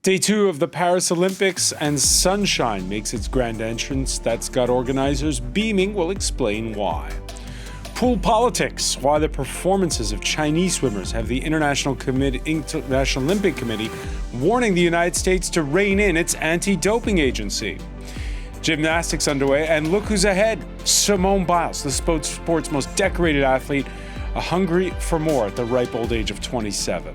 Day 2 of the Paris Olympics, and sunshine makes its grand entrance. That's got organizers beaming. We'll explain why. Pool politics, why the performances of Chinese swimmers have the International Olympic Committee warning the United States to rein in its anti-doping agency. Gymnastics underway, and look who's ahead. Simone Biles, the sport's most decorated athlete, hungry for more at the ripe old age of 27.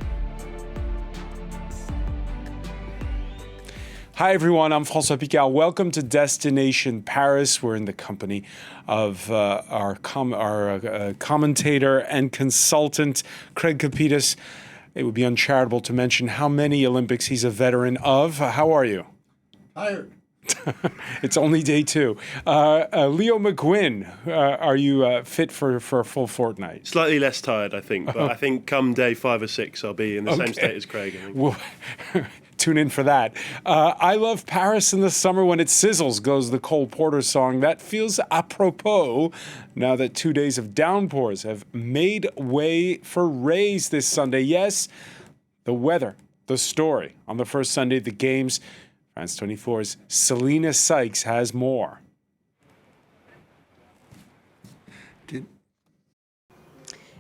Hi everyone, I'm François Picard. Welcome to Destination Paris. We're in the company of our commentator and consultant, Craig Capitas. It would be uncharitable to mention how many Olympics he's a veteran of. How are you? Tired. It's only day 2. Leo McGuinn, are you fit for a full fortnight? Slightly less tired, I think. But I think come day 5 or 6, I'll be in the same state as Craig. I think. Well, tune in for that. I love Paris in the summer when it sizzles, goes the Cole Porter song. That feels apropos now that 2 days of downpours have made way for rays this Sunday. Yes, the weather, the story. On the first Sunday of the games, France 24's Selena Sykes has more.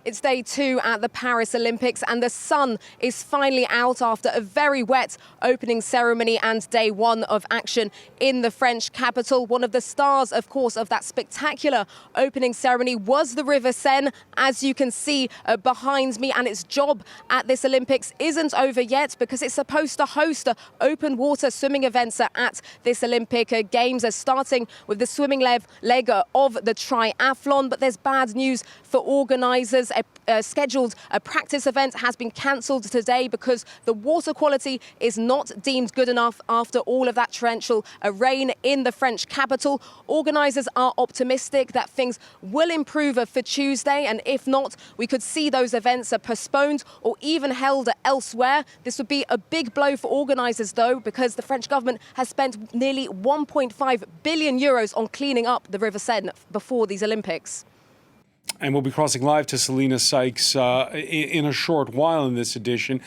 It's day 2 at the Paris Olympics, and the sun is finally out after a very wet opening ceremony and day 1 of action in the French capital. One of the stars, of course, of that spectacular opening ceremony was the River Seine, as you can see behind me. And its job at this Olympics isn't over yet, because it's supposed to host open water swimming events at this Olympic Games, starting with the swimming leg of the triathlon. But there's bad news for organisers. A scheduled practice event has been cancelled today because the water quality is not deemed good enough after all of that torrential rain in the French capital. Organisers are optimistic that things will improve for Tuesday, and if not, we could see those events postponed or even held elsewhere. This would be a big blow for organisers, though, because the French government has spent nearly 1.5 billion euros on cleaning up the River Seine before these Olympics. And we'll be crossing live to Selena Sykes in a short while in this edition.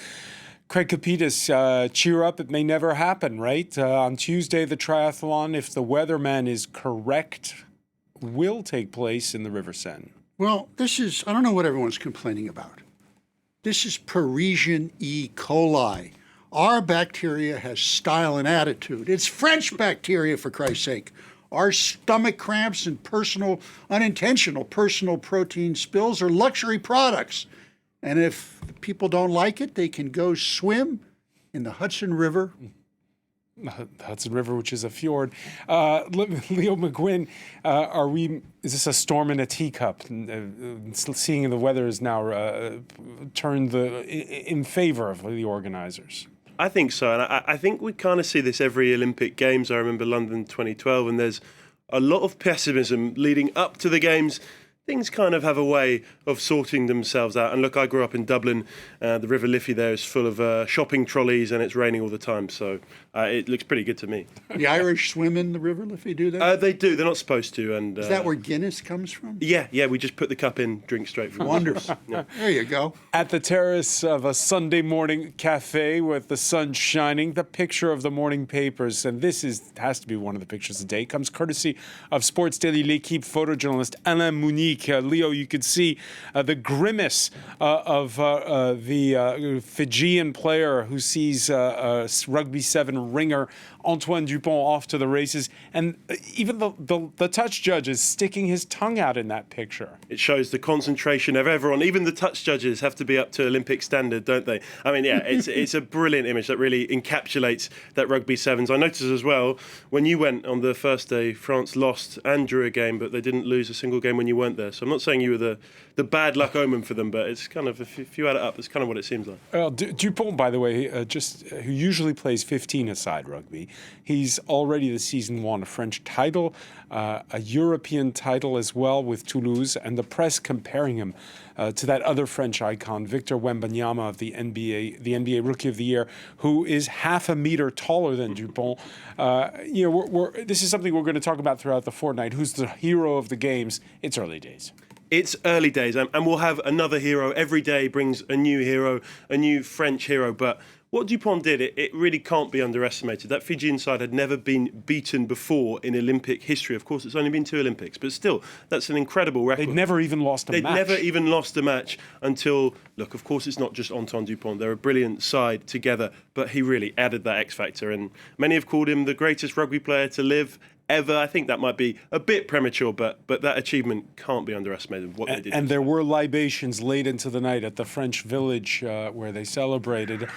Craig Capitas, cheer up, it may never happen, right? On Tuesday, the triathlon, if the weatherman is correct, will take place in the River Seine. Well, I don't know what everyone's complaining about. This is Parisian E. coli. Our bacteria has style and attitude. It's French bacteria, for Christ's sake. Our stomach cramps and unintentional personal protein spills are luxury products. And if people don't like it, they can go swim in the Hudson River. The Hudson River, which is a fjord. Leo McGuinn, is this a storm in a teacup? Seeing the weather is now turned in favor of the organizers. I think so, and I think we kind of see this every Olympic Games. I remember London 2012, and there's a lot of pessimism leading up to the Games. Things kind of have a way of sorting themselves out. And look, I grew up in Dublin. The River Liffey there is full of shopping trolleys, and it's raining all the time. So it looks pretty good to me. The Irish swim in the River Liffey, do they? They do. They're not supposed to. And is that where Guinness comes from? Yeah. We just put the cup in, drink straight from Wonderful. Yeah. There you go. At the terrace of a Sunday morning cafe with the sun shining, the picture of the morning papers, and this has to be one of the pictures of the day, comes courtesy of Sports Daily L'Équipe photojournalist Alain Mounique. Leo, you could see the grimace of the Fijian player who sees Rugby 7 ringer Antoine Dupont off to the races, and even the touch judge is sticking his tongue out in that picture. It shows the concentration of everyone. Even the touch judges have to be up to Olympic standard, don't they? I mean, yeah, it's a brilliant image that really encapsulates that Rugby Sevens. I noticed as well, when you went on the first day, France lost and drew a game, but they didn't lose a single game when you weren't there. So I'm not saying you were the bad luck omen for them, but it's kind of, if you add it up, it's kind of what it seems like. Well, Dupont, by the way, who usually plays 15-a-side rugby, he's already this season won a French title, a European title as well with Toulouse, and the press comparing him to that other French icon, Victor Wembanyama of the NBA Rookie of the Year, who is half a meter taller than Dupont. This is something we're going to talk about throughout the fortnight. Who's the hero of the games? It's early days. It's early days, and we'll have another hero. Every day brings a new hero, a new French hero, but what Dupont did, it really can't be underestimated. That Fijian side had never been beaten before in Olympic history. Of course, it's only been 2 Olympics, but still, that's an incredible record. They'd never even lost a match. They'd never even lost a match until, look, of course, it's not just Antoine Dupont. They're a brilliant side together, but he really added that X factor. And many have called him the greatest rugby player to live ever. I think that might be a bit premature, but that achievement can't be underestimated. What they did. And there were libations late into the night at the French village where they celebrated.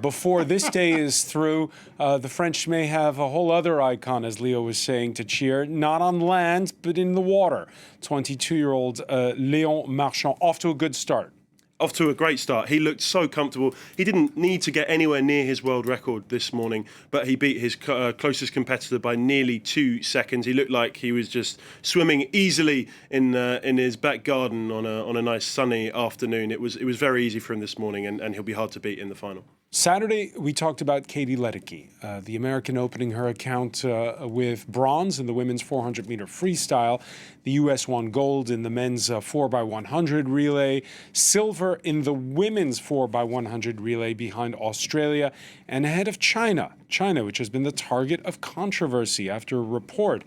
Before this day is through, the French may have a whole other icon, as Leo was saying, to cheer, not on land, but in the water. 22-year-old Léon Marchand, off to a good start. Off to a great start. He looked so comfortable. He didn't need to get anywhere near his world record this morning, but he beat his closest competitor by nearly 2 seconds. He looked like he was just swimming easily in his back garden on a nice sunny afternoon. It was very easy for him this morning, and he'll be hard to beat in the final. Saturday, we talked about Katie Ledecky, the American opening her account with bronze in the women's 400-meter freestyle. The U.S. won gold in the men's 4x100 relay, silver in the women's 4x100 relay behind Australia, and ahead of China, which has been the target of controversy after a report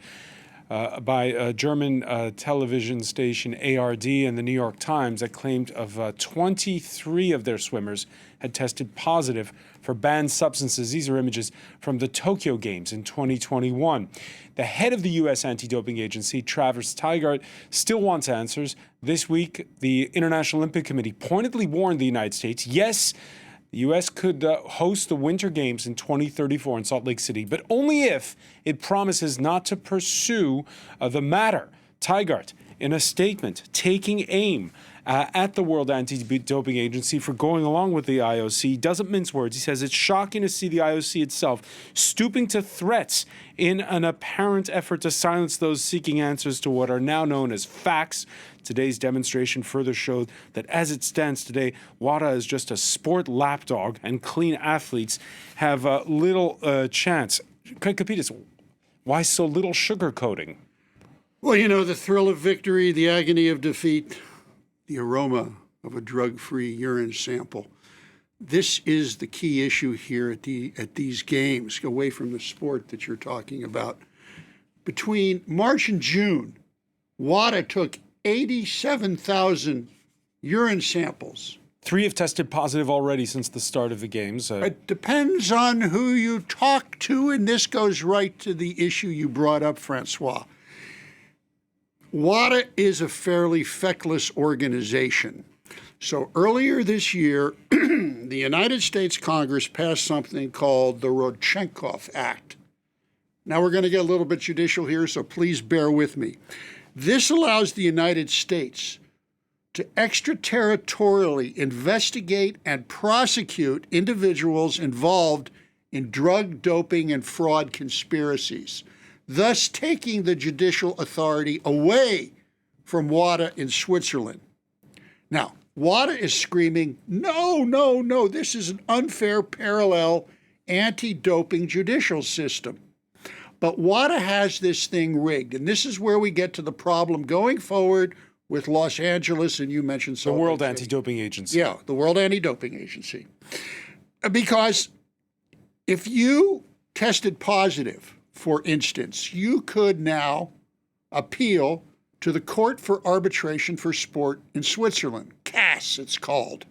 by a German television station ARD and the New York Times that claimed of 23 of their swimmers had tested positive for banned substances. These are images from the Tokyo Games in 2021. The head of the U.S. anti-doping agency, Travis Tygart, still wants answers. This week, the International Olympic Committee pointedly warned the United States, yes, the U.S. could host the Winter Games in 2034 in Salt Lake City, but only if it promises not to pursue the matter. Tygart, in a statement, taking aim at the World Anti-Doping Agency for going along with the IOC, doesn't mince words. He says it's shocking to see the IOC itself stooping to threats in an apparent effort to silence those seeking answers to what are now known as facts. Today's demonstration further showed that as it stands today, WADA is just a sport lapdog and clean athletes have little chance. Kapitas, why so little sugarcoating? Well, you know, the thrill of victory, the agony of defeat, the aroma of a drug-free urine sample. This is the key issue here at these games, away from the sport that you're talking about. Between March and June, WADA took 87,000 urine samples. 3 have tested positive already since the start of the games. It depends on who you talk to, and this goes right to the issue you brought up, Francois. WADA is a fairly feckless organization. So earlier this year, the United States Congress passed something called the Rodchenkov Act. Now we're going to get a little bit judicial here, so please bear with me. This allows the United States to extraterritorially investigate and prosecute individuals involved in drug, doping, and fraud conspiracies, thus taking the judicial authority away from WADA in Switzerland. Now, WADA is screaming, no, no, no, this is an unfair parallel anti-doping judicial system. But WADA has this thing rigged, and this is where we get to the problem going forward with Los Angeles, and you mentioned Salt Lake City. The World Anti-Doping Agency. Yeah, the World Anti-Doping Agency. Because if you tested positive, for instance, you could now appeal to the Court for Arbitration for Sport in Switzerland, CAS it's called.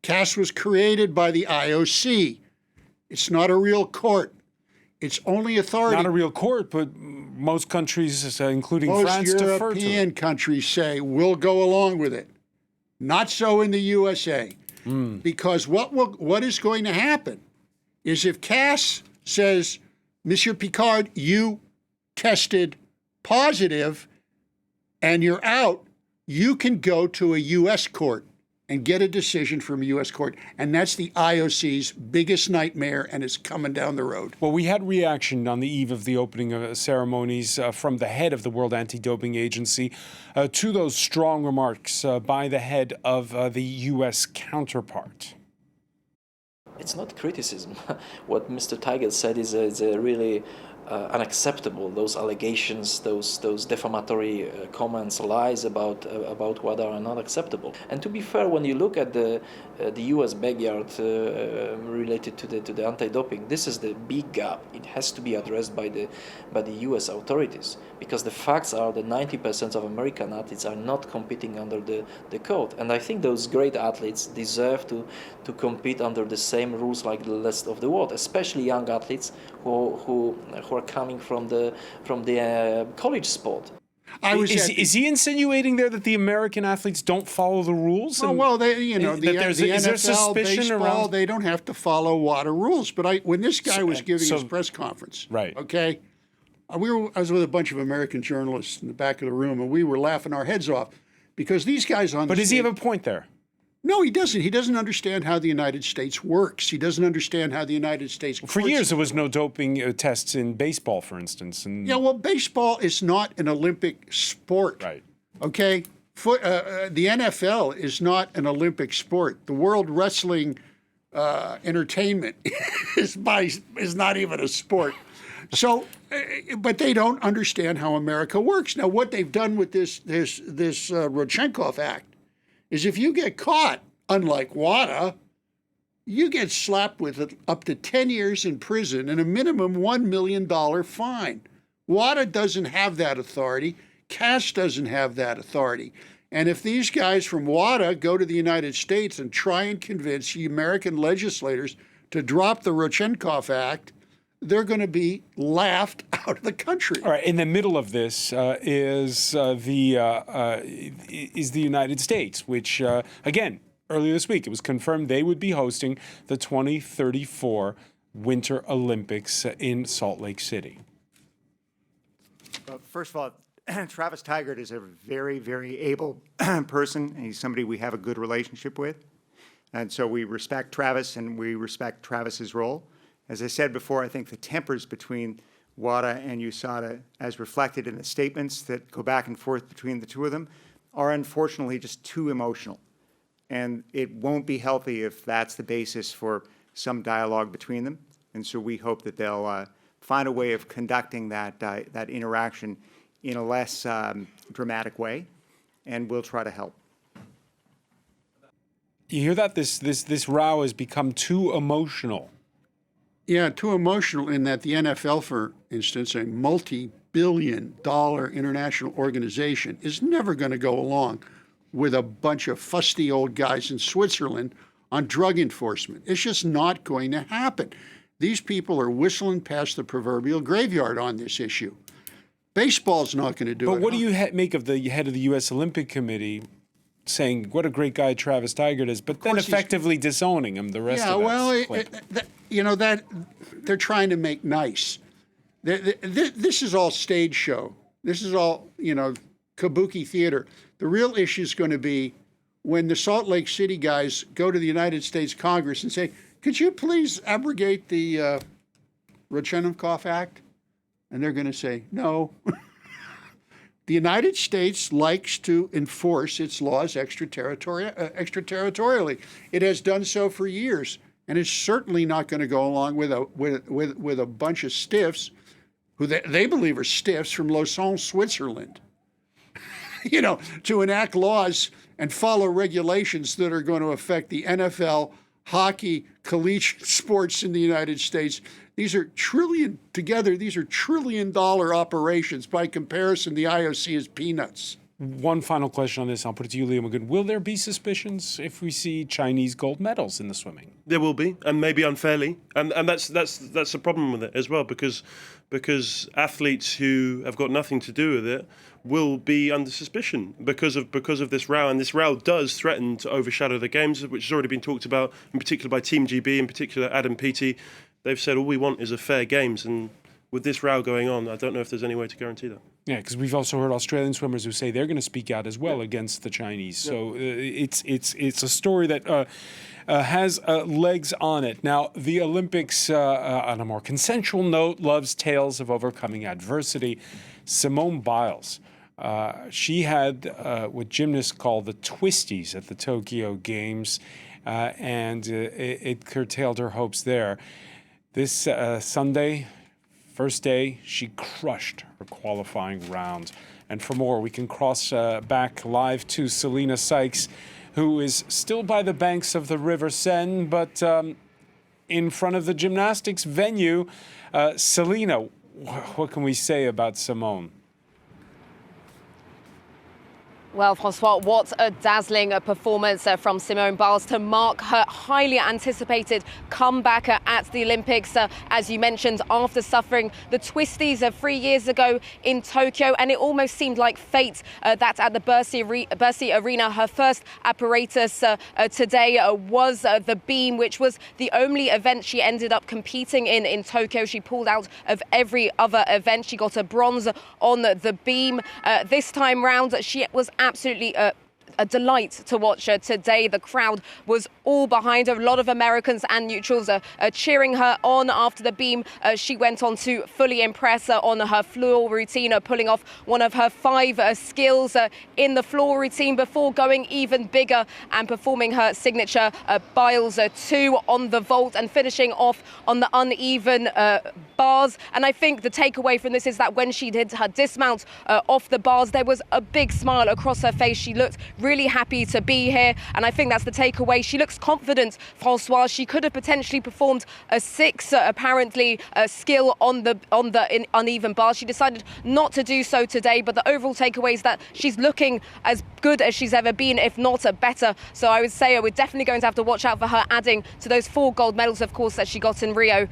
CAS was created by the IOC. It's not a real court. It's only authority. Not a real court, but most countries, including France, defer to it. Most European countries say, we'll go along with it. Not so in the USA. Because what is going to happen is if CAS says, Monsieur Picard, you tested positive and you're out, you can go to a U.S. court and get a decision from a U.S. court. And that's the IOC's biggest nightmare, and it's coming down the road. Well, we had reaction on the eve of the opening ceremonies from the head of the World Anti-Doping Agency to those strong remarks by the head of the U.S. counterpart. It's not criticism. What Mr. Tygart said is a really unacceptable. Those allegations, those defamatory comments, lies about WADA are not acceptable. And to be fair, when you look at the U.S. backyard related to the anti-doping, this is the big gap. It has to be addressed by the U.S. authorities, because the facts are that 90% of American athletes are not competing under the code. And I think those great athletes deserve to compete under the same rules like the rest of the world, especially young athletes who are coming from the college sport. Is he insinuating there that the American athletes don't follow the rules? Well, the is there NFL, suspicion baseball, around? they don't have to follow WADA rules. But when this guy was giving his press conference, right? Okay, I was with a bunch of American journalists in the back of the room, and we were laughing our heads off because these guys on. But does he have a point there? No, he doesn't. He doesn't understand how the United States works. He doesn't understand how the United States. For years, there was no doping tests in baseball, for instance. And yeah, well, baseball is not an Olympic sport. Right. Okay. The NFL is not an Olympic sport. The World Wrestling Entertainment is not even a sport. So, but they don't understand how America works. Now, what they've done with this Rodchenkov Act is if you get caught, unlike WADA, you get slapped with up to 10 years in prison and a minimum $1 million fine. WADA doesn't have that authority. CAS doesn't have that authority. And if these guys from WADA go to the United States and try and convince the American legislators to drop the Rodchenkov Act, they're going to be laughed out of the country. All right. In the middle of this is the United States, which again earlier this week it was confirmed they would be hosting the 2034 Winter Olympics in Salt Lake City. First of all, Travis Tigert is a very, very able person. He's somebody we have a good relationship with, and so we respect Travis and we respect Travis's role. As I said before, I think the tempers between WADA and USADA, as reflected in the statements that go back and forth between the two of them, are unfortunately just too emotional. And it won't be healthy if that's the basis for some dialogue between them. And so we hope that they'll find a way of conducting that interaction in a less dramatic way, and we'll try to help. You hear that? This row has become too emotional. Yeah, too emotional in that the NFL, for instance, a multi-billion-dollar international organization, is never going to go along with a bunch of fusty old guys in Switzerland on drug enforcement. It's just not going to happen. These people are whistling past the proverbial graveyard on this issue. Baseball's not going to do it. But what do you make of the head of the U.S. Olympic Committee saying what a great guy Travis Tigert is, but then effectively disowning him the rest of that that they're trying to make nice. This is all stage show. This is all, kabuki theater. The real issue is going to be when the Salt Lake City guys go to the United States Congress and say, could you please abrogate the Rodchenkov Act? And they're going to say, no. The United States likes to enforce its laws extraterritorially. It has done so for years, and it's certainly not going to go along with a bunch of stiffs who they believe are stiffs from Lausanne, Switzerland. To enact laws and follow regulations that are going to affect the NFL, hockey, collegiate sports in the United States. These are trillion-dollar operations. By comparison, the IOC is peanuts. One final question on this. I'll put it to you, Leo McGoon. Will there be suspicions if we see Chinese gold medals in the swimming? There will be, and maybe unfairly, and that's the problem with it as well, because athletes who have got nothing to do with it will be under suspicion because of this row, and this row does threaten to overshadow the games, which has already been talked about, in particular by Team GB, in particular Adam Peaty. They've said all we want is a fair games, and with this row going on, I don't know if there's any way to guarantee that. Yeah, because we've also heard Australian swimmers who say they're going to speak out as well against the Chinese. Yeah. So it's a story that has legs on it. Now, the Olympics, on a more consensual note, loves tales of overcoming adversity. Simone Biles, she had what gymnasts call the twisties at the Tokyo Games, and it curtailed her hopes there. This Sunday, First day, she crushed her qualifying round. And for more, we can cross back live to Selena Sykes, who is still by the banks of the River Seine, but in front of the gymnastics venue. Selena, what can we say about Simone? Well, Francois, what a dazzling performance from Simone Biles to mark her highly anticipated comeback at the Olympics, as you mentioned, after suffering the twisties 3 years ago in Tokyo. And it almost seemed like fate that at the Bercy Arena, her first apparatus today was the beam, which was the only event she ended up competing in Tokyo. She pulled out of every other event. She got a bronze on the beam. This time round, she was absolutely a delight to watch her today. The crowd was all behind her. A lot of Americans and neutrals cheering her on after the beam. She went on to fully impress on her floor routine, pulling off one of her 5 skills in the floor routine before going even bigger and performing her signature Biles 2 on the vault and finishing off on the uneven bars. And I think the takeaway from this is that when she did her dismount off the bars, there was a big smile across her face. She looked really happy to be here, and I think that's the takeaway. She looks confident, Francois. She could have potentially performed a 6 apparently skill on the uneven bars. She decided not to do so today, but the overall takeaway is that she's looking as good as she's ever been, if not better. So I would say we're definitely going to have to watch out for her adding to those 4 gold medals, of course, that she got in Rio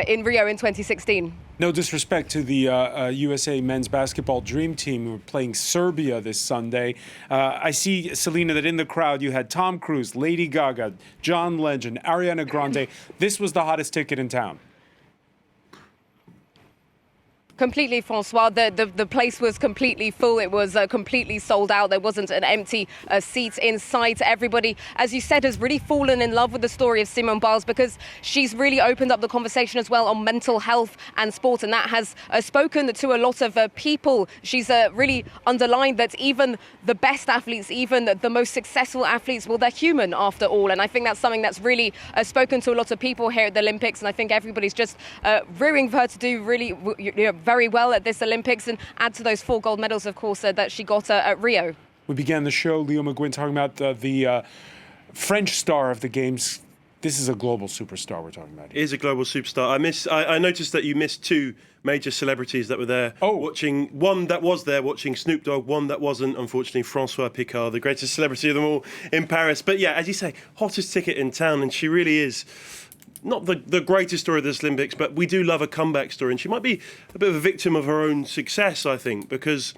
in Rio in 2016. No disrespect to the USA men's basketball dream team who are playing Serbia this Sunday. I see, Selena, that in the crowd you had Tom Cruise, Lady Gaga, John Legend, Ariana Grande. This was the hottest ticket in town. Completely, Francois. The place was completely full. It was completely sold out. There wasn't an empty seat in sight. Everybody, as you said, has really fallen in love with the story of Simone Biles because she's really opened up the conversation as well on mental health and sport, and that has spoken to a lot of people. She's really underlined that even the best athletes, even the most successful athletes, well, they're human after all. And I think that's something that's really spoken to a lot of people here at the Olympics. And I think everybody's just rooting for her to do really very well at this Olympics and add to those 4 gold medals, of course, that she got at Rio. We began the show, Leo McGuinn, talking about the French star of the Games. This is a global superstar we're talking about. It is a global superstar. I noticed that you missed 2 major celebrities that were there watching. One that was there watching Snoop Dogg, one that wasn't, unfortunately, François Picard, the greatest celebrity of them all in Paris. But yeah, as you say, hottest ticket in town, and she really is not the greatest story of this Olympics, but we do love a comeback story. And she might be a bit of a victim of her own success, I think, because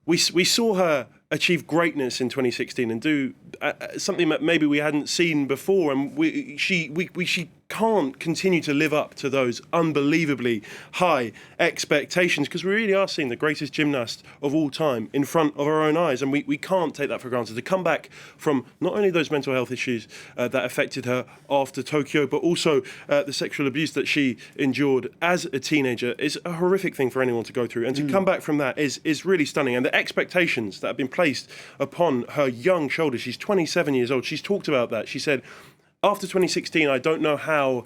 we saw her achieve greatness in 2016 and do something that maybe we hadn't seen before. And she can't continue to live up to those unbelievably high expectations because we really are seeing the greatest gymnast of all time in front of our own eyes, and we can't take that for granted. To come back from not only those mental health issues that affected her after Tokyo, but also the sexual abuse that she endured as a teenager is a horrific thing for anyone to go through, and to come back from that is really stunning. And the expectations that have been placed upon her young shoulders, she's 27 years old, she's talked about that. She said, after 2016, I don't know how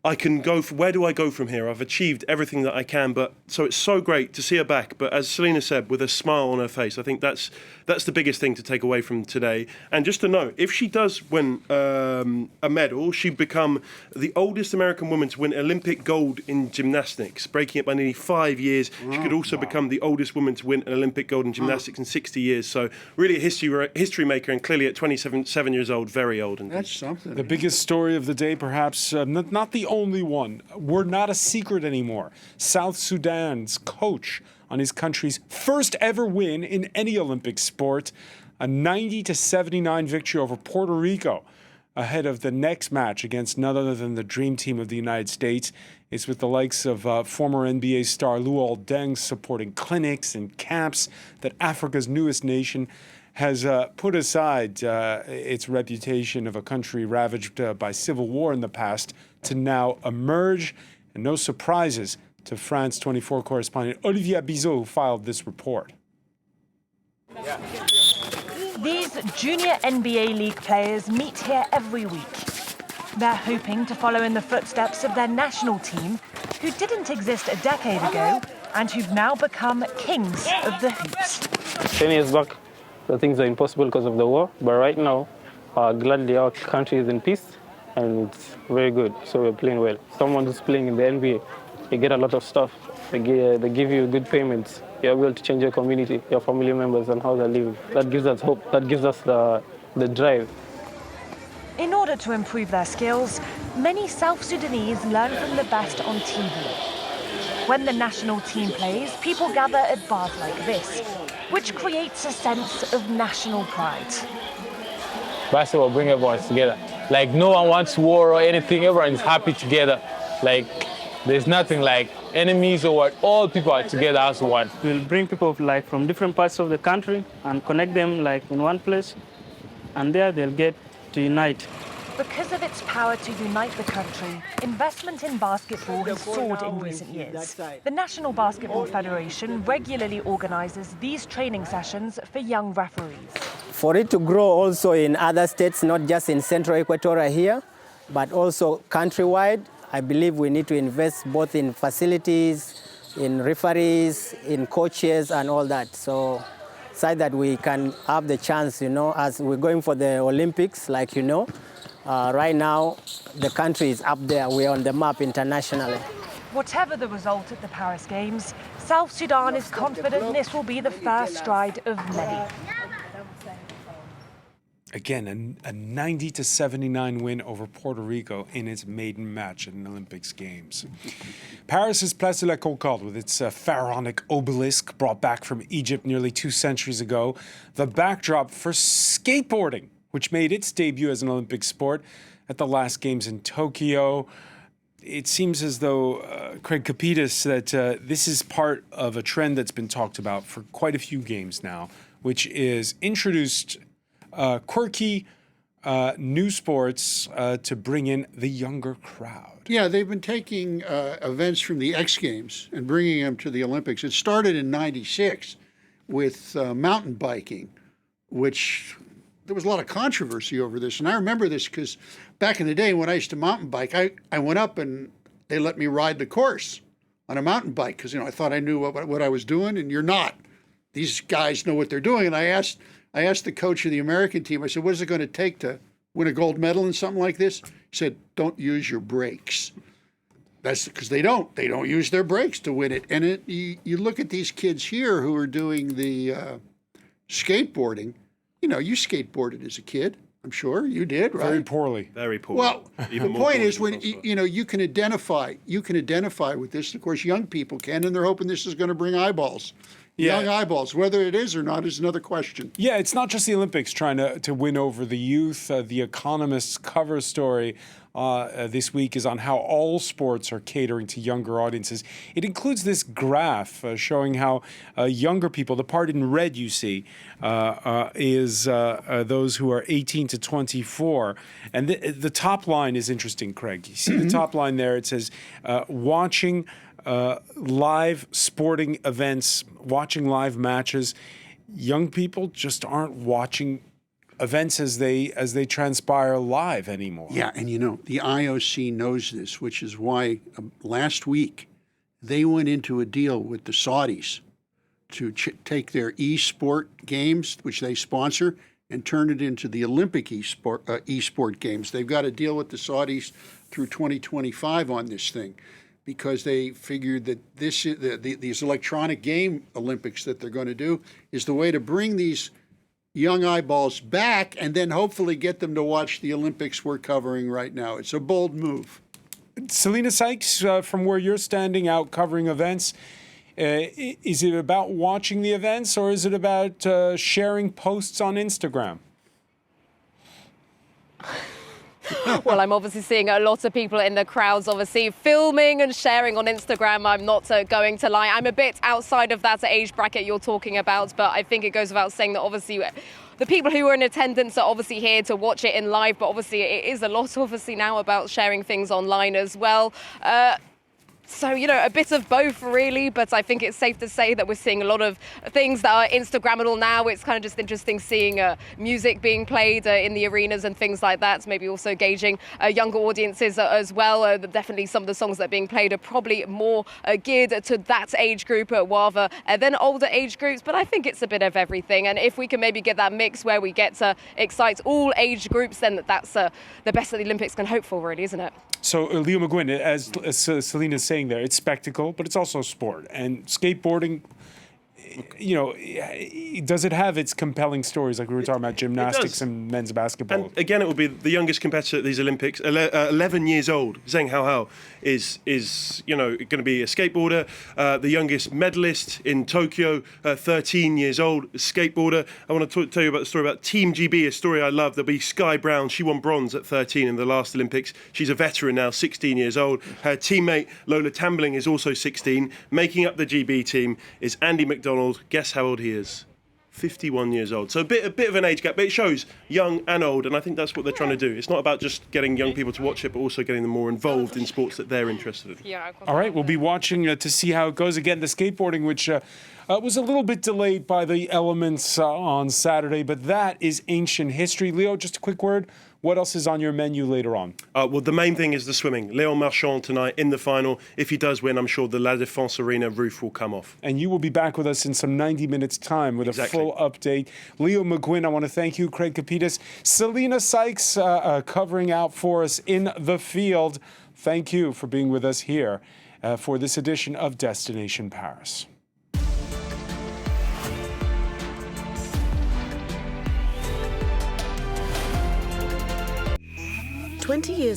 I can go. Where do I go from here? I've achieved everything that I can, but so it's so great to see her back. But as Selena said, with a smile on her face, I think that's the biggest thing to take away from today. And just to know, if she does win a medal, she'd become the oldest American woman to win Olympic gold in gymnastics, breaking it by nearly 5 years. She could also become the oldest woman to win an Olympic gold in gymnastics in 60 years. So really a history maker, and clearly at 27 years old, very old. Indeed. That's something. The biggest story of the day, perhaps, not the only one. We're not a secret anymore. South Sudan's coach on his country's first ever win in any Olympic sport, a 90-79 victory over Puerto Rico ahead of the next match against none other than the dream team of the United States. It's with the likes of former NBA star Luol Deng supporting clinics and camps that Africa's newest nation has put aside its reputation of a country ravaged by civil war in the past to now emerge. And no surprises to France 24 correspondent Olivier Bizot, who filed this report. These junior NBA league players meet here every week. They're hoping to follow in the footsteps of their national team, who didn't exist a decade ago and who've now become kings of the hoops. 10 years back, the things are impossible because of the war, but right now, gladly our country is in peace and it's very good, so we're playing well. Someone who's playing in the NBA, you get a lot of stuff. They give you good payments. You're able to change your community, your family members, and how they're living. That gives us hope. That gives us the drive. In order to improve their skills, many South Sudanese learn from the best on TV. When the national team plays, people gather at bars like this, which creates a sense of national pride. Basketball brings everyone together. Like, no one wants war or anything. Everyone is happy together. Like, there's nothing like enemies or what. All people are together as one. We'll bring people like from different parts of the country and connect them like in one place, and there they'll get to unite. Because of its power to unite the country, investment in basketball has soared in recent years. The National Basketball Federation regularly organises these training sessions for young referees. For it to grow also in other states, not just in Central Equatoria here, but also countrywide, I believe we need to invest both in facilities, in referees, in coaches and all that. So that we can have the chance, as we're going for the Olympics, like right now the country is up there. We're on the map internationally. Whatever the result at the Paris Games, South Sudan is confident this will be the first stride of many. Again, a 90-79 win over Puerto Rico in its maiden match at an Olympics Games. Paris' Place de la Concorde, with its pharaonic obelisk brought back from Egypt nearly 2 centuries ago, the backdrop for skateboarding, which made its debut as an Olympic sport at the last Games in Tokyo. It seems as though, Craig Kapitas, that this is part of a trend that's been talked about for quite a few games now, which is introduced quirky new sports to bring in the younger crowd. Yeah, they've been taking events from the X Games and bringing them to the Olympics. It started in '96 with mountain biking, which there was a lot of controversy over this. And I remember this because back in the day when I used to mountain bike, I went up and they let me ride the course on a mountain bike because, I thought I knew what I was doing, and you're not. These guys know what they're doing. And I asked the coach of the American team, I said, what is it going to take to win a gold medal in something like this? He said, don't use your brakes. That's because they don't use their brakes to win it. And you look at these kids here who are doing the skateboarding. You skateboarded as a kid. I'm sure you did, right? Very poorly. Very poorly. Well, the point is when, you can identify with this. Of course, young people can, and they're hoping this is going to bring eyeballs. Yeah. Young eyeballs. Whether it is or not is another question. Yeah, it's not just the Olympics trying to win over the youth. The Economist's cover story this week is on how all sports are catering to younger audiences. It includes this graph showing how younger people, the part in red you see, is those who are 18 to 24. And the top line is interesting, Craig. You see the top line there? It says, watching live sporting events, watching live matches. Young people just aren't watching events as they transpire live anymore. Yeah, and the IOC knows this, which is why last week they went into a deal with the Saudis to take their e-sport games, which they sponsor, and turn it into the Olympic e-sport games. They've got a deal with the Saudis through 2025 on this thing, because they figured that these electronic game Olympics that they're going to do is the way to bring these young eyeballs back and then hopefully get them to watch the Olympics we're covering right now. It's a bold move. Selena Sykes, from where you're standing out covering events, is it about watching the events or is it about sharing posts on Instagram? Well, I'm obviously seeing a lot of people in the crowds, obviously filming and sharing on Instagram. I'm not going to lie. I'm a bit outside of that age bracket you're talking about, but I think it goes without saying that obviously the people who are in attendance are obviously here to watch it in live, but obviously it is a lot obviously now about sharing things online as well. So, a bit of both really, but I think it's safe to say that we're seeing a lot of things that are Instagrammable now. It's kind of just interesting seeing music being played in the arenas and things like that, maybe also gauging younger audiences as well. Definitely some of the songs that are being played are probably more geared to that age group rather than older age groups, but I think it's a bit of everything. And if we can maybe get that mix where we get to excite all age groups, then that's the best that the Olympics can hope for, really, isn't it? So, Leo McGuinn, as Selena's saying there, it's spectacle, but it's also sport. And skateboarding, does it have its compelling stories like we were talking about gymnastics and men's basketball? And again, it will be the youngest competitor at these Olympics, 11 years old. Zheng Haohao is going to be a skateboarder. The youngest medalist in Tokyo, 13 years old, skateboarder. I want to tell you about the story about Team GB, a story I love. There'll be Sky Brown. She won bronze at 13 in the last Olympics. She's a veteran now, 16 years old. Her teammate Lola Tambling is also 16. Making up the GB team is Andy McDonald. Guess how old he is? 51 years old. So a bit of an age gap, but it shows young and old, and I think that's what they're trying to do. It's not about just getting young people to watch it, but also getting them more involved in sports that they're interested in. All right, we'll be watching to see how it goes. Again, the skateboarding, which was a little bit delayed by the elements on Saturday, but that is ancient history. Leo, just a quick word. What else is on your menu later on? Well, the main thing is the swimming. Léon Marchand tonight in the final. If he does win, I'm sure the La Défense Arena roof will come off. And you will be back with us in some 90 minutes' time with a full update. Leo McGuinn, I want to thank you. Craig Kapitas. Selena Sykes covering out for us in the field. Thank you for being with us here for this edition of Destination Paris. 20 years